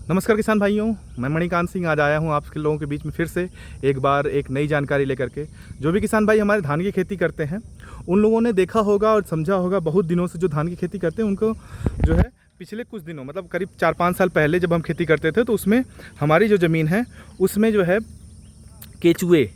नमस्कार किसान भाइयों, मैं मणिकांत सिंह आज आया हूं आप लोगों के बीच में फिर से एक बार एक नई जानकारी लेकर के। जो भी किसान भाई हमारे धान की खेती करते हैं उन लोगों ने देखा होगा और समझा होगा, बहुत दिनों से जो धान की खेती करते हैं उनको जो है पिछले कुछ दिनों मतलब करीब 4-5 साल पहले जब हम खेती करते थे तो उसमें हमारी जो ज़मीन है उसमें जो है केचुए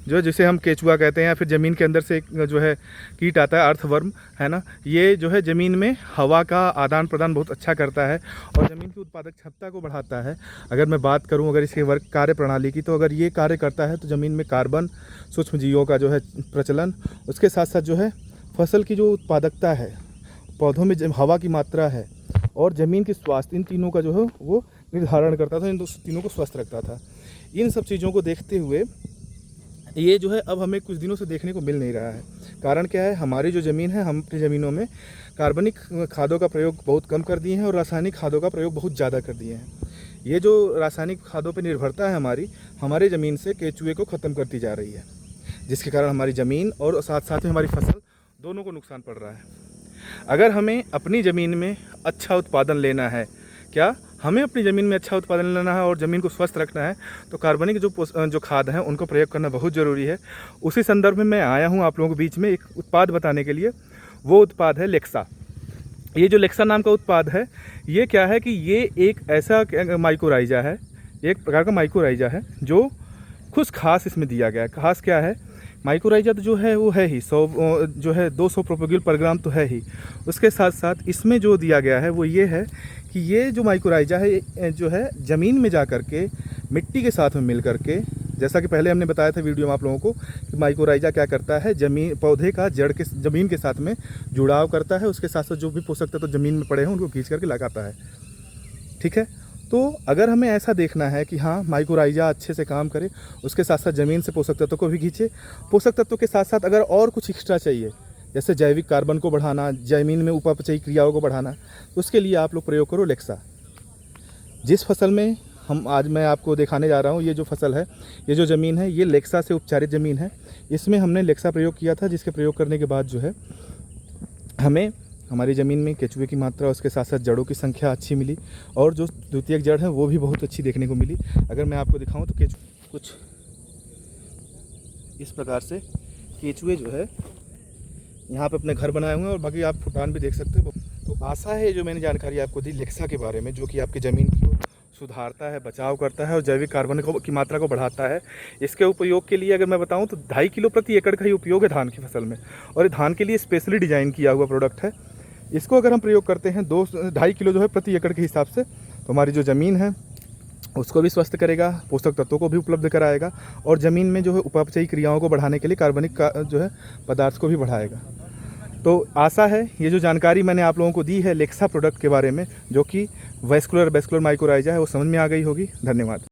जो है, जिसे हम केचुआ कहते हैं, या फिर ज़मीन के अंदर से एक जो है कीट आता है अर्थवर्म, है ना। ये जो है ज़मीन में हवा का आदान प्रदान बहुत अच्छा करता है और ज़मीन की उत्पादक क्षमता को बढ़ाता है। अगर मैं बात करूं अगर इसके वर्क कार्य प्रणाली की, तो अगर ये कार्य करता है तो ज़मीन में कार्बन, सूक्ष्म जीवों का जो है प्रचलन, उसके साथ साथ जो है फसल की जो उत्पादकता है, पौधों में हवा की मात्रा है और ज़मीन की स्वास्थ्य, इन तीनों का जो है वो निर्धारण करता था, इन तीनों को स्वस्थ रखता था। इन सब चीज़ों को देखते हुए ये जो है अब हमें कुछ दिनों से देखने को मिल नहीं रहा है। कारण क्या है, हमारी जो ज़मीन है, हम अपनी ज़मीनों में कार्बनिक खादों का प्रयोग बहुत कम कर दिए हैं और रासायनिक खादों का प्रयोग बहुत ज़्यादा कर दिए हैं। ये जो रासायनिक खादों पर निर्भरता है हमारी ज़मीन से केचुए को ख़त्म करती जा रही है, जिसके कारण हमारी ज़मीन और साथ साथ में हमारी फसल दोनों को नुकसान पड़ रहा है। अगर हमें अपनी ज़मीन में अच्छा उत्पादन लेना है, हमें अपनी ज़मीन में अच्छा उत्पादन लेना है और ज़मीन को स्वस्थ रखना है, तो कार्बनिक जो खाद हैं उनको प्रयोग करना बहुत ज़रूरी है। उसी संदर्भ में मैं आया हूं आप लोगों के बीच में एक उत्पाद बताने के लिए। वो उत्पाद है लेक्सा। ये जो लेक्सा नाम का उत्पाद है, ये क्या है कि ये एक ऐसा माइकोराइजा है, एक प्रकार का माइकोराइजा है जो कुछ खास इसमें दिया गया है। खास क्या है, माइकोराइजा तो जो है वो है ही 200 प्रोपेगुल पर ग्राम तो है ही। उसके साथ साथ इसमें जो दिया गया है वो ये है कि ये जो माइकोराइजा है जो है ज़मीन में जा कर के मिट्टी के साथ में मिल कर के, जैसा कि पहले हमने बताया था वीडियो में आप लोगों को कि माइकोराइजा क्या करता है, पौधे का जड़ के ज़मीन के साथ में जुड़ाव करता है। उसके साथ साथ जो भी पोषक तत्व तो ज़मीन में पड़े हैं उनको खींच करके लगाता है। ठीक है, तो अगर हमें ऐसा देखना है कि हाँ माइकोराइजा अच्छे से काम करे, उसके साथ साथ ज़मीन से पोषक तत्वों को भी खींचे, पोषक तत्वों के साथ साथ अगर और कुछ एक्स्ट्रा चाहिए, जैसे जैविक कार्बन को बढ़ाना, ज़मीन में उपापचयी क्रियाओं को बढ़ाना, तो उसके लिए आप लोग प्रयोग करो लेक्सा। जिस फसल में मैं आपको दिखाने जा रहा हूँ, ये जो फसल है, ये जो ज़मीन है, ये लेक्सा से उपचारित ज़मीन है। इसमें हमने लेक्सा प्रयोग किया था, जिसके प्रयोग करने के बाद जो है हमें हमारी ज़मीन में केचुए की मात्रा, उसके साथ साथ जड़ों की संख्या अच्छी मिली और जो द्वितीयक जड़ है वो भी बहुत अच्छी देखने को मिली। अगर मैं आपको दिखाऊं तो कुछ इस प्रकार से केचुए जो है यहाँ पे अपने घर बनाए हुए हैं और बाकी आप फुटान भी देख सकते हो। तो आशा है जो मैंने जानकारी आपको दी लेक्सा के बारे में, जो कि आपकी ज़मीन को सुधारता है, बचाव करता है और जैविक कार्बन की मात्रा को बढ़ाता है। इसके उपयोग के लिए अगर मैं बताऊं तो 2.5 किलो प्रति एकड़ का ही उपयोग है धान की फसल में, और ये धान के लिए स्पेशली डिज़ाइन किया हुआ प्रोडक्ट है। इसको अगर हम प्रयोग करते हैं 2-2.5 किलो जो है प्रति एकड़ के हिसाब से, तो हमारी जो ज़मीन है उसको भी स्वस्थ करेगा, पोषक तत्वों को भी उपलब्ध कराएगा और ज़मीन में जो है उपापचयी क्रियाओं को बढ़ाने के लिए कार्बनिक का जो है पदार्थ को भी बढ़ाएगा। तो आशा है ये जो जानकारी मैंने आप लोगों को दी है लेक्सा प्रोडक्ट के बारे में, जो कि वैस्कुलर माइकोराइजा है, वो समझ में आ गई होगी। धन्यवाद।